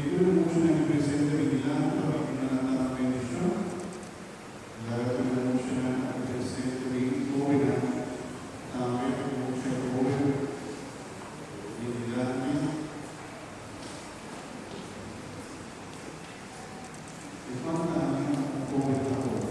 Yo le mucho en el presidente vigilante para que no la bendición. La verdad mucho en el presidente vigilante. También mucho en el gobierno vigilante. Y cuánta un gobernador.